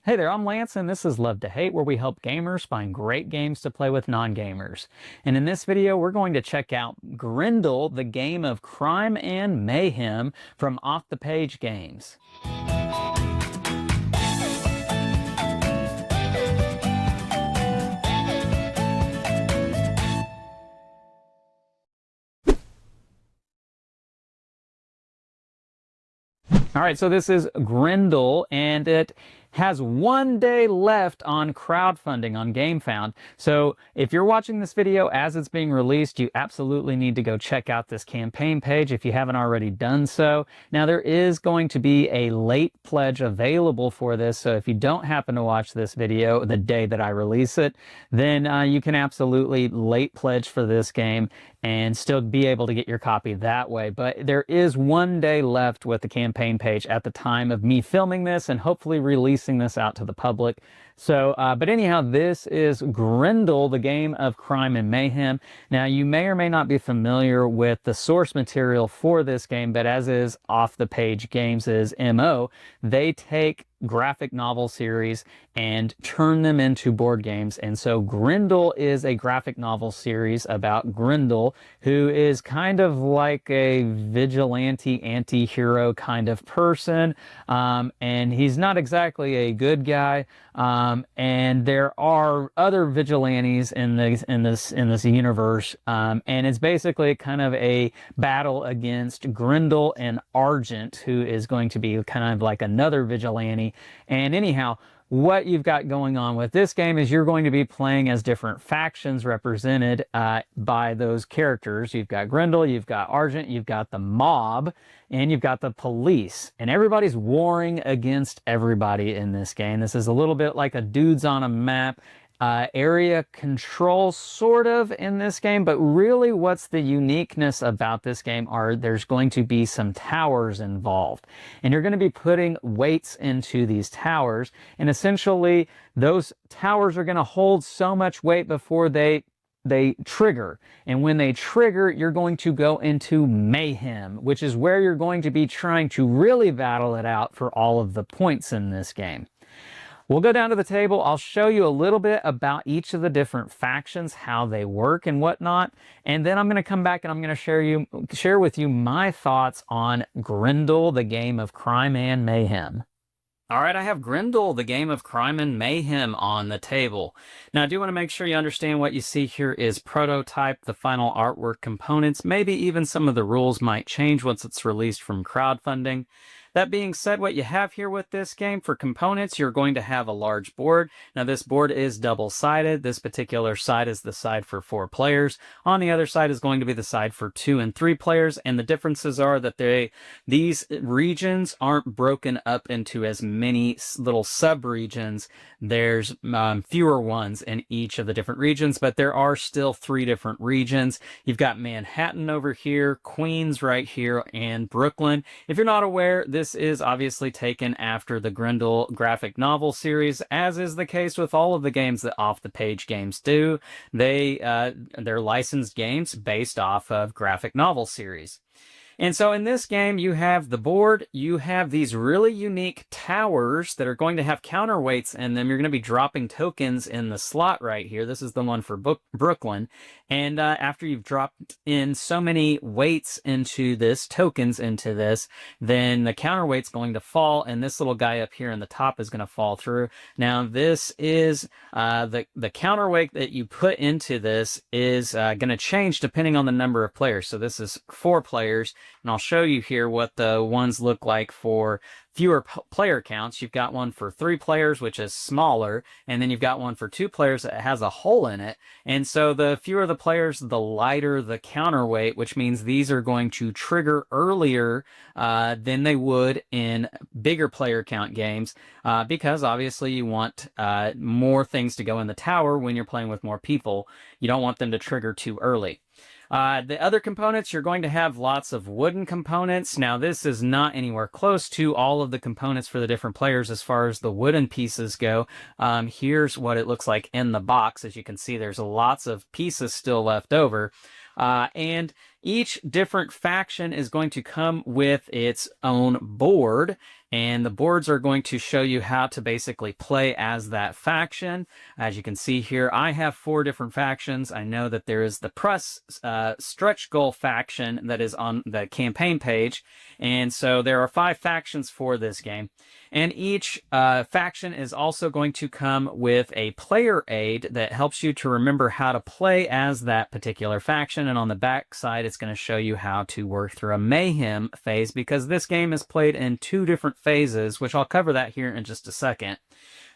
Hey there, I'm Lance, and this is Love to Hate, where we help gamers find great games to play with non-gamers. And in this video, we're going to check out Grendel, the game of crime and mayhem from Off the Page Games. All right, so this is Grendel, and it has 1 day left on crowdfunding on GameFound. So if you're watching this video as it's being released, you absolutely need to go check out this campaign page if you haven't already done so. Now, there is going to be a late pledge available for this, so if you don't happen to watch this video the day that I release it, then you can absolutely late pledge for this game and still be able to get your copy that way. But there is 1 day left with the campaign page at the time of me filming this and hopefully releasing this out to the public. So, but anyhow, this is Grendel, the game of crime and mayhem. Now, you may or may not be familiar with the source material for this game, but as is Off the Page Games' MO, they take graphic novel series and turn them into board games. And so Grendel is a graphic novel series about Grendel, who is kind of like a vigilante anti-hero kind of person. And he's not exactly a good guy. And there are other vigilantes in this universe. And it's basically kind of a battle against Grendel and Argent, who is going to be kind of like another vigilante. And anyhow, what you've got going on with this game is you're going to be playing as different factions represented by those characters. You've got Grendel, you've got Argent, you've got the mob, and you've got the police. And everybody's warring against everybody in this game. This is a little bit like a dudes on a map area control sort of in this game, but really what's the uniqueness about this game are there's going to be some towers involved, and you're going to be putting weights into these towers, and essentially those towers are going to hold so much weight before they trigger. And when they trigger, you're going to go into mayhem, which is where you're going to be trying to really battle it out for all of the points in this game. We'll go down to the table. I'll show you a little bit about each of the different factions, how they work and whatnot. And then I'm going to come back and I'm going to share with you my thoughts on Grendel, the game of crime and mayhem. All right, I have Grendel, the game of crime and mayhem on the table. Now, I do want to make sure you understand what you see here is prototype, the final artwork components. Maybe even some of the rules might change once it's released from crowdfunding. That being said, what you have here with this game for components, you're going to have a large board. Now, this board is double-sided. This particular side is the side for 4 players. On the other side is going to be the side for 2 and 3 players. And the differences are that these regions aren't broken up into as many little sub-regions. There's fewer ones in each of the different regions, but there are still 3 different regions. You've got Manhattan over here, Queens right here, and Brooklyn. If you're not aware, this is obviously taken after the Grendel graphic novel series, as is the case with all of the games that Off the Page Games do. They're licensed games based off of graphic novel series. And so in this game, you have the board, you have these really unique towers that are going to have counterweights in them. You're going to be dropping tokens in the slot right here. This is the one for Brooklyn. And after you've dropped in so many weights into this, tokens into this, then the counterweight's going to fall, and this little guy up here in the top is going to fall through. Now, this is the counterweight that you put into this is going to change depending on the number of players. So this is 4 players. And I'll show you here what the ones look like for fewer player counts. You've got one for 3 players, which is smaller, and then you've got one for 2 players that has a hole in it. And so the fewer the players, the lighter the counterweight, which means these are going to trigger earlier than they would in bigger player count games, because obviously you want more things to go in the tower when you're playing with more people. You don't want them to trigger too early. The other components, you're going to have lots of wooden components. Now, this is not anywhere close to all of the components for the different players as far as the wooden pieces go. Here's what it looks like in the box. As you can see, there's lots of pieces still left over. And each different faction is going to come with its own board. and the boards are going to show you how to basically play as that faction. As you can see here, I have 4 different factions. I know that there is the press stretch goal faction that is on the campaign page, and so there are 5 factions for this game. And each faction is also going to come with a player aid that helps you to remember how to play as that particular faction. And on the back side, it's going to show you how to work through a Mayhem phase, because this game is played in 2 different phases, which I'll cover that here in just a second.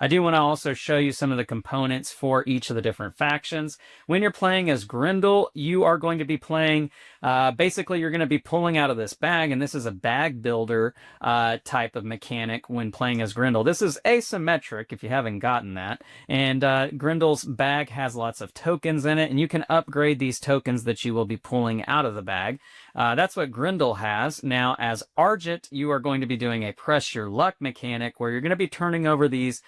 I do want to also show you some of the components for each of the different factions. When you're playing as Grendel, you are going to be playing, basically you're going to be pulling out of this bag, and this is a bag builder type of mechanic when playing as Grendel. This is asymmetric, if you haven't gotten that, and Grendel's bag has lots of tokens in it, and you can upgrade these tokens that you will be pulling out of the bag. That's what Grendel has. Now, as Argent, you are going to be doing a press your luck mechanic where you're going to be turning over these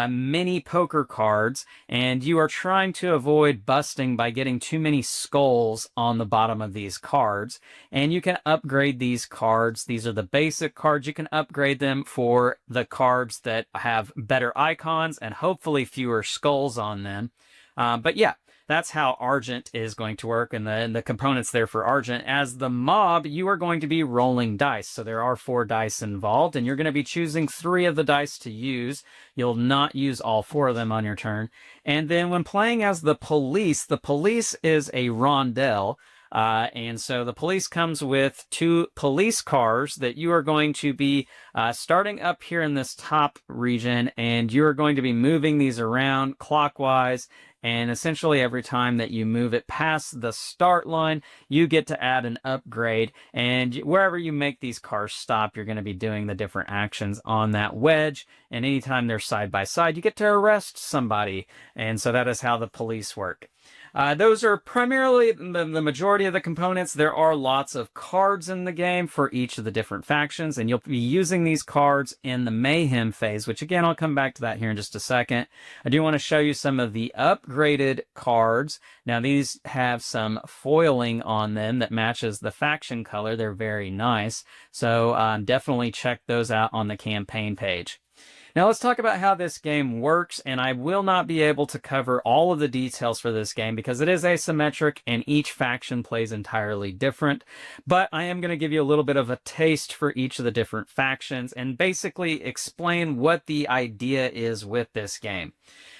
mini poker cards, and you are trying to avoid busting by getting too many skulls on the bottom of these cards. And you can upgrade these cards. These are the basic cards. You can upgrade them for the cards that have better icons and hopefully fewer skulls on them. But yeah, that's how Argent is going to work, and the components there for Argent. As the mob, you are going to be rolling dice. So there are 4 dice involved, and you're going to be choosing 3 of the dice to use. You'll not use all 4 of them on your turn. And then when playing as the police is a rondel. And so the police comes with 2 police cars that you are going to be starting up here in this top region, and you're going to be moving these around clockwise. And essentially every time that you move it past the start line, you get to add an upgrade. And wherever you make these cars stop, you're going to be doing the different actions on that wedge. And anytime they're side by side, you get to arrest somebody. And so that is how the police work. Those are primarily the majority of the components. There are lots of cards in the game for each of the different factions, and you'll be using these cards in the Mayhem phase, which again, I'll come back to that here in just a second. I do want to show you some of the upgraded cards. Now, these have some foiling on them that matches the faction color. They're very nice. So definitely check those out on the campaign page. Now let's talk about how this game works, and I will not be able to cover all of the details for this game because it is asymmetric and each faction plays entirely different, but I am going to give you a little bit of a taste for each of the different factions and basically explain what the idea is with this game.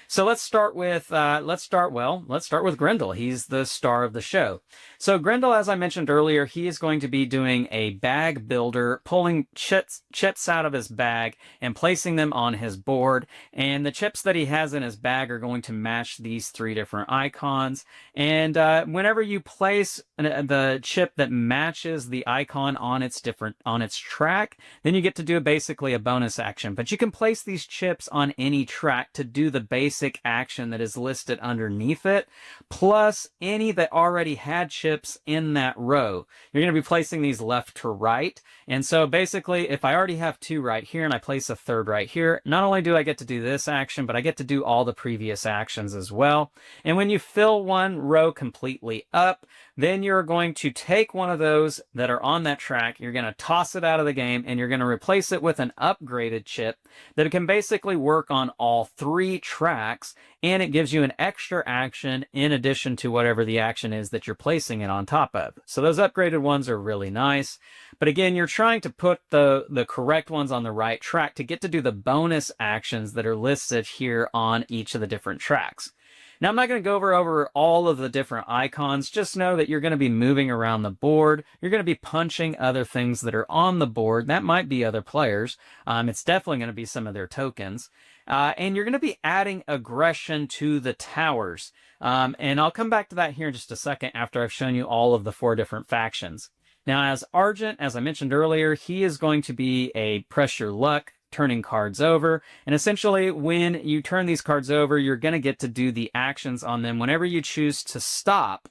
So let's start with Grendel. He's the star of the show. So Grendel, as I mentioned earlier, he is going to be doing a bag builder, pulling chips out of his bag and placing them on his board. And the chips that he has in his bag are going to match these 3 different icons. And whenever you place the chip that matches the icon on its track, then you get to do basically a bonus action. But you can place these chips on any track to do the basic action that is listed underneath it, plus any that already had chips in that row. You're going to be placing these left to right. And so basically, if I already have 2 right here and I place a 3rd right here, not only do I get to do this action, but I get to do all the previous actions as well. And when you fill one row completely up, then you're going to take one of those that are on that track, you're going to toss it out of the game, and you're going to replace it with an upgraded chip that can basically work on all 3 tracks, and it gives you an extra action in addition to whatever the action is that you're placing it on top of. So those upgraded ones are really nice. But again, you're trying to put the correct ones on the right track to get to do the bonus actions that are listed here on each of the different tracks. Now, I'm not going to go over all of the different icons. Just know that you're going to be moving around the board. You're going to be punching other things that are on the board. That might be other players. It's definitely going to be some of their tokens. And you're going to be adding aggression to the towers. And I'll come back to that here in just a second after I've shown you all of the 4 different factions. Now, as Argent, as I mentioned earlier, he is going to be a press your luck, turning cards over. And essentially, when you turn these cards over, you're going to get to do the actions on them whenever you choose to stop,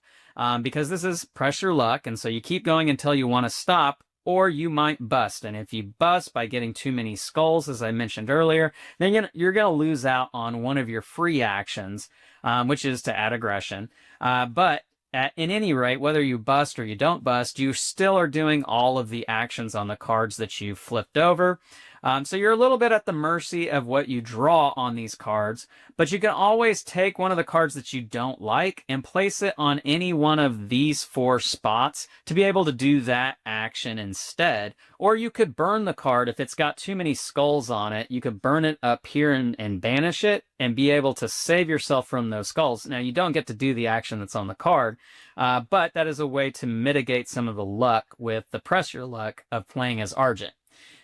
because this is press your luck. And so you keep going until you want to stop, or you might bust. And if you bust by getting too many skulls, as I mentioned earlier, then you're going to lose out on one of your free actions, which is to add aggression. But in any rate, whether you bust or you don't bust, you still are doing all of the actions on the cards that you flipped over. So you're a little bit at the mercy of what you draw on these cards, but you can always take one of the cards that you don't like and place it on any one of these 4 spots to be able to do that action instead. Or you could burn the card if it's got too many skulls on it. You could burn it up here and banish it and be able to save yourself from those skulls. Now, you don't get to do the action that's on the card, but that is a way to mitigate some of the luck with the pressure luck of playing as Argent.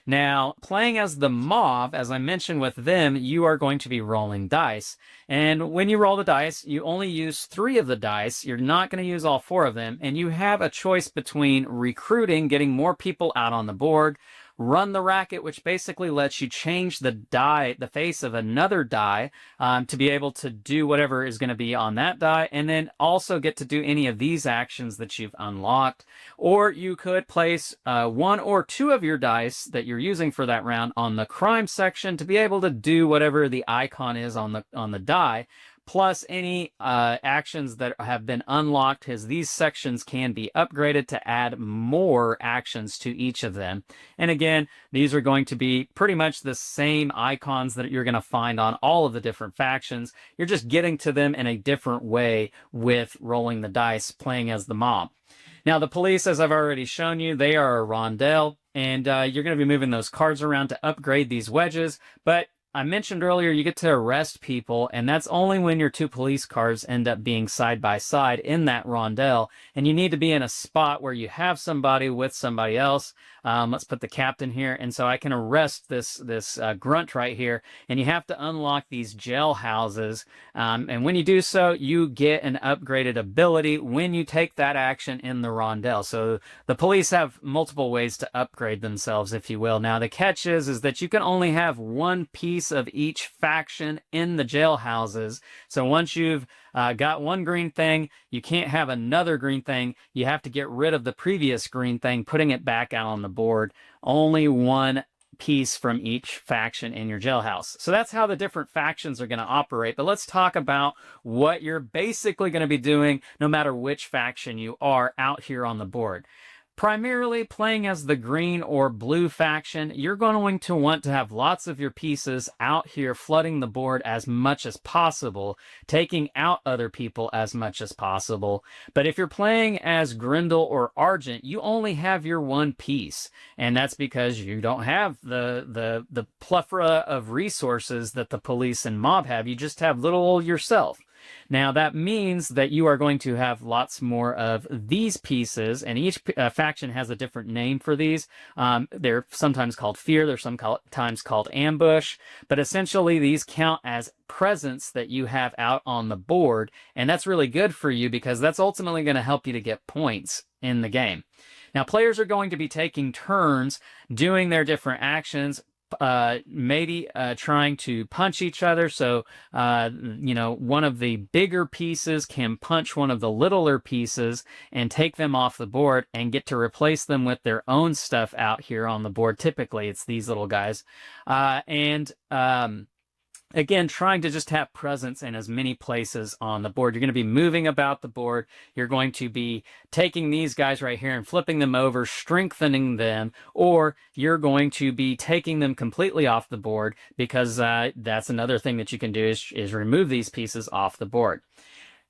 Now, playing as the Mauve, as I mentioned with them, you are going to be rolling dice. And when you roll the dice, you only use 3 of the dice. You're not going to use all 4 of them. And you have a choice between recruiting, getting more people out on the board, run the racket, which basically lets you change the die, the face of another die, to be able to do whatever is going to be on that die, and then also get to do any of these actions that you've unlocked. Or you could place 1 or 2 of your dice that you're using for that round on the crime section to be able to do whatever the icon is on the die, plus any actions that have been unlocked, as these sections can be upgraded to add more actions to each of them. And again, these are going to be pretty much the same icons that you're going to find on all of the different factions. You're just getting to them in a different way with rolling the dice, playing as the mob. Now, the police, as I've already shown you, they are a rondel, and you're going to be moving those cards around to upgrade these wedges, but I mentioned earlier you get to arrest people, and that's only when your 2 police cars end up being side by side in that rondel, and you need to be in a spot where you have somebody with somebody else. Let's put the captain here, and so I can arrest this grunt right here, and you have to unlock these jail houses, and when you do so, you get an upgraded ability when you take that action in the rondel. So the police have multiple ways to upgrade themselves, if you will. Now, the catch is that you can only have 1 piece of each faction in the jail houses. So once you've got 1 green thing, you can't have another green thing. You have to get rid of the previous green thing, putting it back out on the board. Only 1 piece from each faction in your jailhouse. So that's how the different factions are going to operate. But let's talk about what you're basically going to be doing no matter which faction you are out here on the board. Primarily playing as the green or blue faction, you're going to want to have lots of your pieces out here flooding the board as much as possible, taking out other people as much as possible. But if you're playing as Grendel or Argent, you only have your 1 piece, and that's because you don't have the plethora of resources that the police and mob have. You just have little yourself. Now, that means that you are going to have lots more of these pieces, and each faction has a different name for these. They're sometimes called fear, they're sometimes called ambush, but essentially these count as presence that you have out on the board, and that's really good for you because that's ultimately going to help you to get points in the game. Now, players are going to be taking turns doing their different actions, maybe trying to punch each other. So, you know, one of the bigger pieces can punch one of the littler pieces and take them off the board and get to replace them with their own stuff out here on the board. Typically, it's these little guys. Again, trying to just have presence in as many places on the board. You're going to be moving about the board. You're going to be taking these guys right here and flipping them over, strengthening them, or you're going to be taking them completely off the board because that's another thing that you can do is remove these pieces off the board.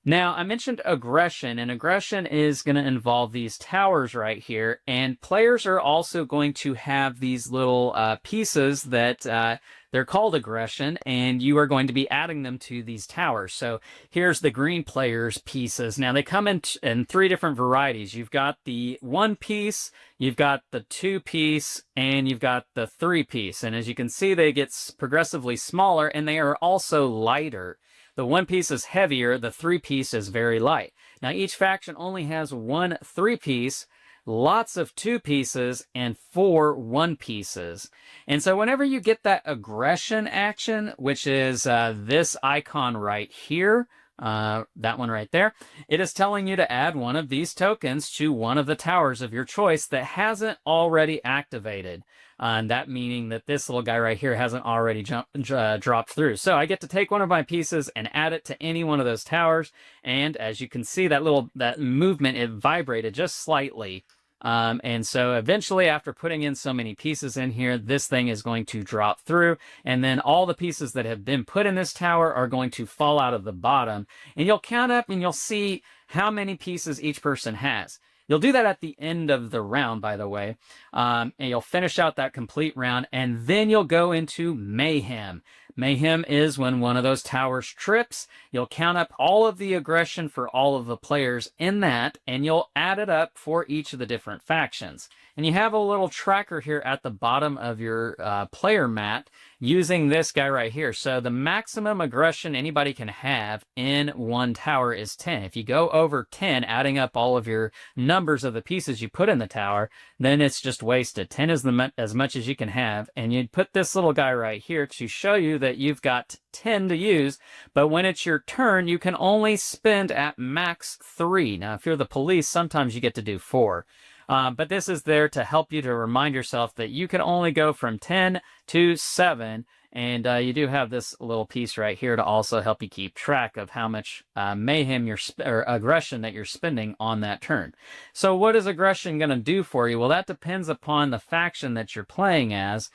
Now, I mentioned aggression, and aggression is going to involve these towers right here, and players are also going to have these little pieces that they're called aggression, and you are going to be adding them to these towers. So here's the green players' pieces. Now, they come in 3 different varieties. You've got the 1 piece, you've got the 2 piece, and you've got the 3 piece. And as you can see, they get progressively smaller, and they are also lighter. The 1 piece is heavier, the 3 piece is very light. Now, each faction only has 1 3 piece, lots of 2 pieces, and 4 1 pieces. And so whenever you get that aggression action, which is this icon right here, that one right there, it is telling you to add one of these tokens to one of the towers of your choice that hasn't already activated. And that meaning that this little guy right here hasn't already dropped through. So I get to take one of my pieces and add it to any one of those towers. And as you can see, that movement, it vibrated just slightly And so eventually, after putting in so many pieces in here, this thing is going to drop through, and then all the pieces that have been put in this tower are going to fall out of the bottom. And you'll count up and you'll see how many pieces each person has. You'll do that at the end of the round, by the way, and you'll finish out that complete round, and then you'll go into Mayhem. Mayhem is when one of those towers trips. You'll count up all of the aggression for all of the players in that, and you'll add it up for each of the different factions. And you have a little tracker here at the bottom of your player mat using this guy right here. So the maximum aggression anybody can have in one tower is 10. If you go over 10, adding up all of your numbers of the pieces you put in the tower, then it's just wasted. 10 is as much as you can have. And you put this little guy right here to show you that you've got 10 to use, but when it's your turn, you can only spend at max 3. Now, if you're the police, sometimes you get to do 4. But this is there to help you to remind yourself that you can only go from 10 to 7. And you do have this little piece right here to also help you keep track of how much mayhem or aggression that you're spending on that turn. So what is aggression going to do for you? Well, that depends upon the faction that you're playing as,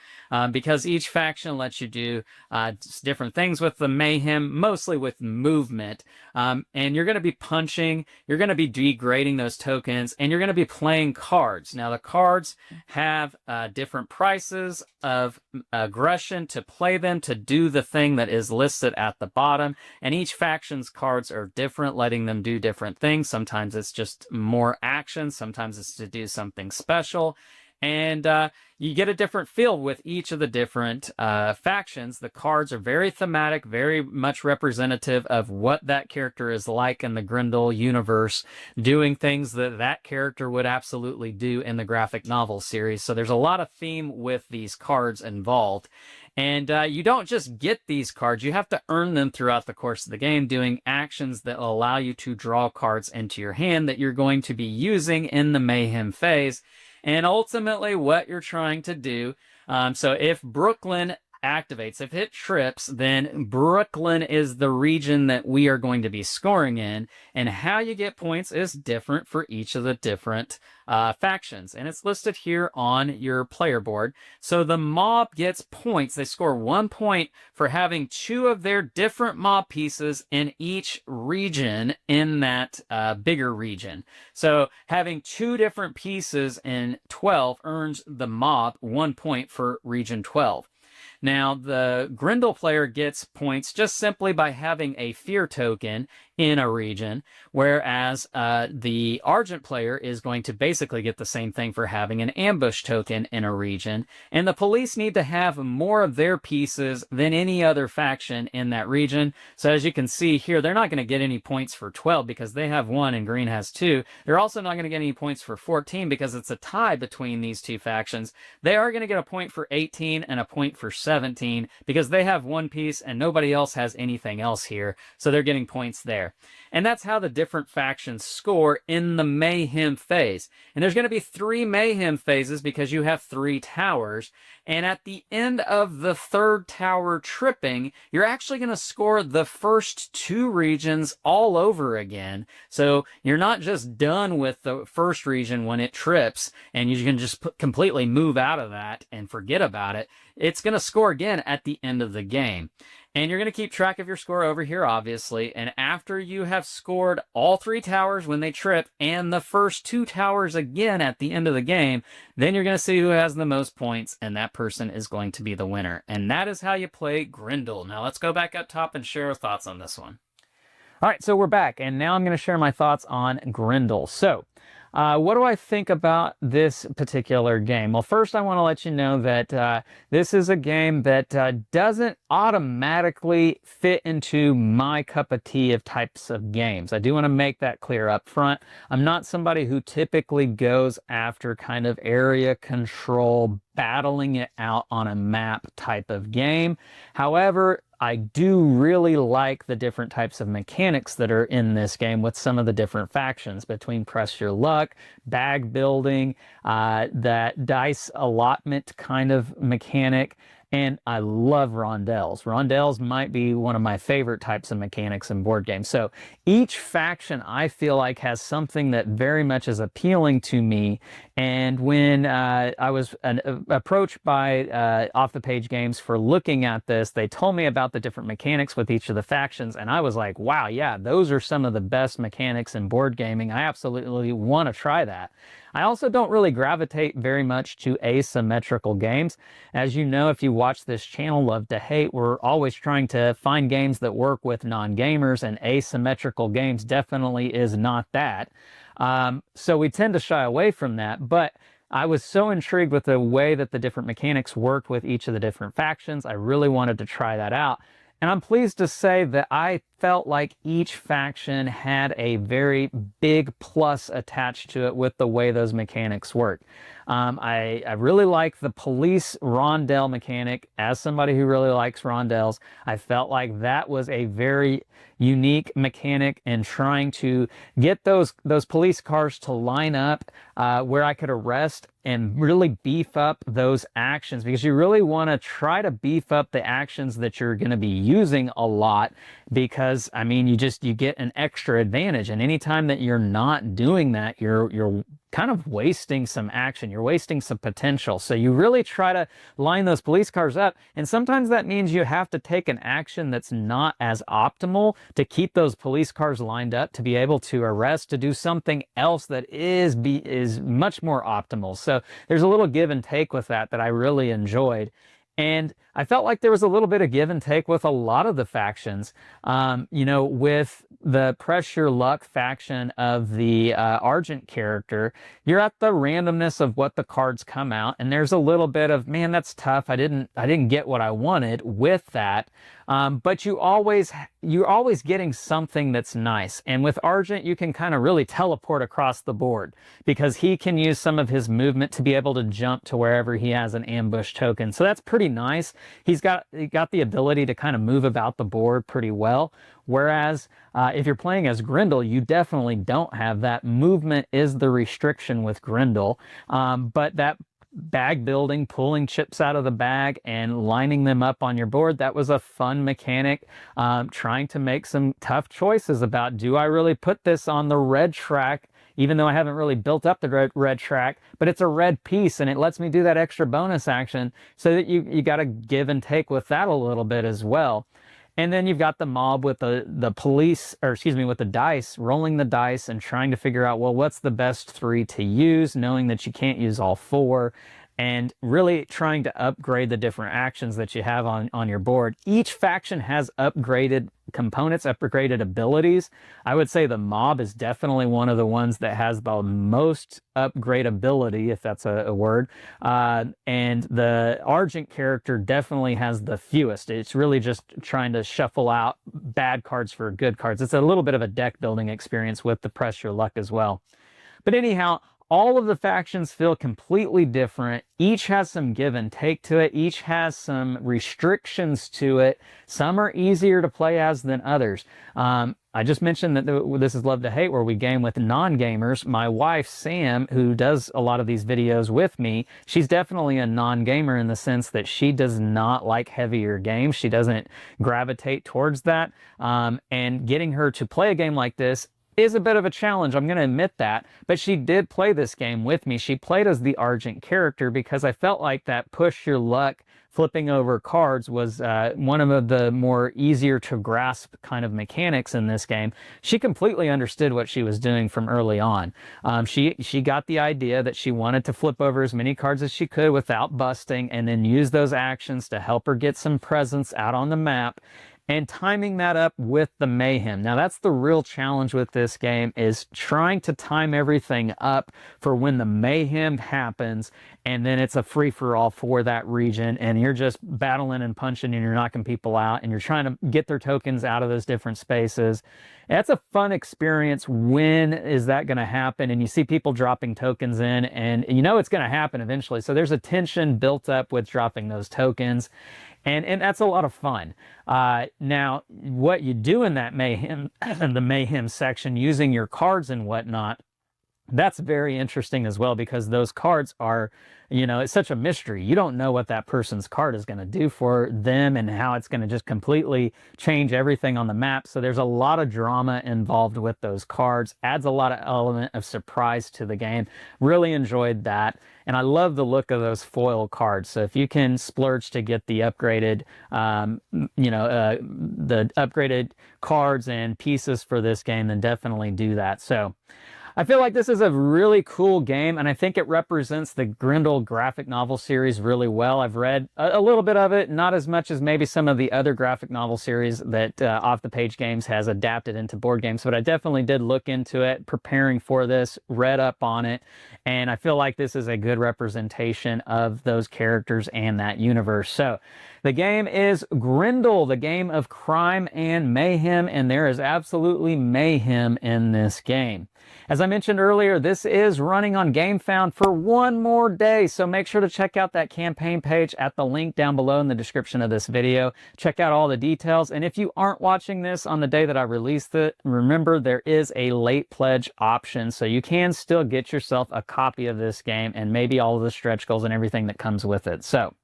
because each faction lets you do different things with the mayhem, mostly with movement. And you're going to be punching, you're going to be degrading those tokens, and you're going to be playing cards. Now, the cards have different prices of aggression to play them to do the thing that is listed at the bottom, and each faction's cards are different, letting them do different things. Sometimes it's just more action, sometimes it's to do something special, and you get a different feel with each of the different factions. The cards are very thematic, very much representative of what that character is like in the Grendel universe, doing things that that character would absolutely do in the graphic novel series. So there's a lot of theme with these cards involved. And you don't just get these cards, you have to earn them throughout the course of the game, doing actions that allow you to draw cards into your hand that you're going to be using in the Mayhem phase. And ultimately what you're trying to do, so if Brooklyn activates, if it trips, then Brooklyn is the region that we are going to be scoring in, and how you get points is different for each of the different factions, and it's listed here on your player board. So the mob gets points. They score 1 point for having 2 of their different mob pieces in each region in that bigger region. So having 2 different pieces in 12 earns the mob 1 point for region 12. Now, the Grendel player gets points just simply by having a fear token in a region, whereas the Argent player is going to basically get the same thing for having an ambush token in a region. And the police need to have more of their pieces than any other faction in that region. So as you can see here, they're not going to get any points for 12 because they have 1 and green has 2. They're also not going to get any points for 14 because it's a tie between these two factions. They are going to get a point for 18 and a point for 17 because they have 1 piece and nobody else has anything else here. So they're getting points there. And that's how the different factions score in the Mayhem phase. And there's going to be 3 Mayhem phases because you have 3 towers. And at the end of the 3rd tower tripping, you're actually going to score the first 2 regions all over again. So you're not just done with the first region when it trips and you can just completely move out of that and forget about it. It's going to score again at the end of the game. And you're going to keep track of your score over here, obviously. And after you have scored all 3 towers when they trip and the first 2 towers again at the end of the game, then you're going to see who has the most points, and that person is going to be the winner. And that is how you play Grendel. Now let's go back up top and share our thoughts on this one. All right, so we're back, and now I'm going to share my thoughts on Grendel. So, what do I think about this particular game? Well, first I want to let you know that this is a game that doesn't automatically fit into my cup of tea of types of games. I do want to make that clear up front. I'm not somebody who typically goes after kind of area control, battling it out on a map type of game. However, I do really like the different types of mechanics that are in this game with some of the different factions between press your luck, bag building, that dice allotment kind of mechanic, And I love rondels. Rondels might be one of my favorite types of mechanics in board games. So each faction I feel like has something that very much is appealing to me. And when I was approached by Off the Page Games for looking at this, they told me about the different mechanics with each of the factions. And I was like, wow, yeah, those are some of the best mechanics in board gaming. I absolutely want to try that. I also don't really gravitate very much to asymmetrical games. As you know, if you watch this channel, Love to Hate, we're always trying to find games that work with non-gamers, and asymmetrical games definitely is not that. So we tend to shy away from that, but I was so intrigued with the way that the different mechanics worked with each of the different factions. I really wanted to try that out. And I'm pleased to say that I felt like each faction had a very big plus attached to it with the way those mechanics work. I really like the police rondel mechanic. As somebody who really likes rondels, I felt like that was a very unique mechanic in trying to get those police cars to line up where I could arrest and really beef up those actions, because you really want to try to beef up the actions that you're going to be using a lot, because I mean you get an extra advantage, and anytime that you're not doing that, you're kind of wasting some action, you're wasting some potential. So you really try to line those police cars up, and sometimes that means you have to take an action that's not as optimal to keep those police cars lined up to be able to arrest, to do something else that is much more optimal. So there's a little give and take with that I really enjoyed. And I felt like there was a little bit of give and take with a lot of the factions. You know, with the Press Your Luck faction of the Argent character, you're at the randomness of what the cards come out, and there's a little bit of, man, that's tough. I didn't get what I wanted with that. But you're always getting something that's nice. And with Argent, you can kind of really teleport across the board, because he can use some of his movement to be able to jump to wherever he has an ambush token. So that's pretty nice. He got the ability to kind of move about the board pretty well. Whereas if you're playing as Grendel, you definitely don't have that. Movement is the restriction with Grendel. But that bag building, pulling chips out of the bag and lining them up on your board, that was a fun mechanic. Trying to make some tough choices about, do I really put this on the red track, even though I haven't really built up the red track, but it's a red piece and it lets me do that extra bonus action. So that you got to give and take with that a little bit as well. And then you've got the mob with the police, or excuse me, with the dice, rolling the dice and trying to figure out, well, what's the best 3 to use, knowing that you can't use all 4, and really trying to upgrade the different actions that you have on your board. Each faction has upgraded components, upgraded abilities. I would say the mob is definitely one of the ones that has the most upgradability, if that's a word. And the Argent character definitely has the fewest. It's really just trying to shuffle out bad cards for good cards. It's a little bit of a deck building experience with the Press Your Luck as well. But anyhow, all of the factions feel completely different. Each has some give and take to it. Each has some restrictions to it. Some are easier to play as than others. I just mentioned that this is Love to Hate, where we game with non-gamers. My wife, Sam, who does a lot of these videos with me, she's definitely a non-gamer in the sense that she does not like heavier games. She doesn't gravitate towards that. And getting her to play a game like this is a bit of a challenge, I'm going to admit that, but she did play this game with me. She played as the Argent character because I felt like that push your luck, flipping over cards was one of the more easier to grasp kind of mechanics in this game. She completely understood what she was doing from early on. She got the idea that she wanted to flip over as many cards as she could without busting, and then use those actions to help her get some presence out on the map, and timing that up with the Mayhem. Now that's the real challenge with this game, is trying to time everything up for when the Mayhem happens, and then it's a free-for-all for that region, and you're just battling and punching and you're knocking people out and you're trying to get their tokens out of those different spaces. That's a fun experience. When is that going to happen? And you see people dropping tokens in, and you know it's going to happen eventually. So there's a tension built up with dropping those tokens. And that's a lot of fun. Now, what you do in that Mayhem, the Mayhem section, using your cards and whatnot, That's very interesting as well, because those cards are, you know, it's such a mystery. You don't know what that person's card is going to do for them and how it's going to just completely change everything on the map. So there's a lot of drama involved with those cards. Adds a lot of element of surprise to the game. Really enjoyed that. And I love the look of those foil cards. So if you can splurge to get the upgraded, the upgraded cards and pieces for this game, then definitely do that. So I feel like this is a really cool game, and I think it represents the Grendel graphic novel series really well. I've read a little bit of it, not as much as maybe some of the other graphic novel series that Off the Page Games has adapted into board games, but I definitely did look into it, preparing for this, read up on it, and I feel like this is a good representation of those characters and that universe. So the game is Grendel, the game of crime and mayhem, and there is absolutely mayhem in this game. As I mentioned earlier, this is running on GameFound for one more day, so make sure to check out that campaign page at the link down below in the description of this video. Check out all the details, and if you aren't watching this on the day that I released it, remember there is a late pledge option, so you can still get yourself a copy of this game and maybe all of the stretch goals and everything that comes with it. So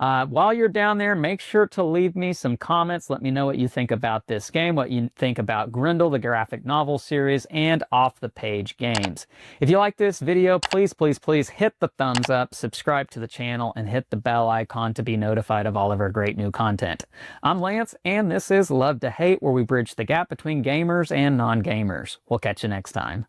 while you're down there, make sure to leave me some comments. Let me know what you think about this game, what you think about Grendel, the graphic novel series, and Off the Page Games. If you like this video, please, please, please hit the thumbs up, subscribe to the channel, and hit the bell icon to be notified of all of our great new content. I'm Lance, and this is Love to Hate, where we bridge the gap between gamers and non-gamers. We'll catch you next time.